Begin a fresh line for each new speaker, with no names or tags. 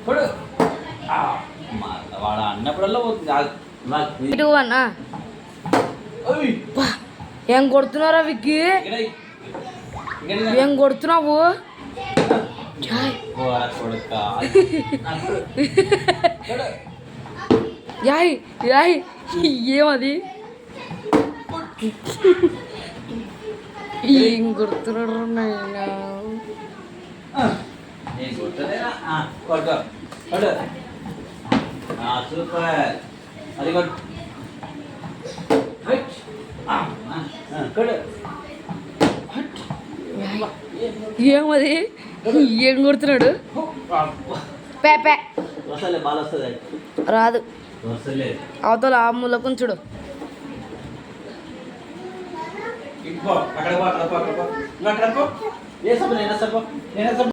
కొడు వాడు అన్నప్పుడల్లా పోతుంది.
ఇటు అన్నా ఏం కొడుతున్నారా విక్కీ? ఏం కొడుతున్నావు? యాయ్ యాయ్ ఏమది? ఏం కొడుతున్నాడు నాయనా?
సూపర్. అది
ఏమది? ఏం కొడుతున్నాడు? పే రాదు. అవతల ఆ మూల కొంచుడు.
అక్కడ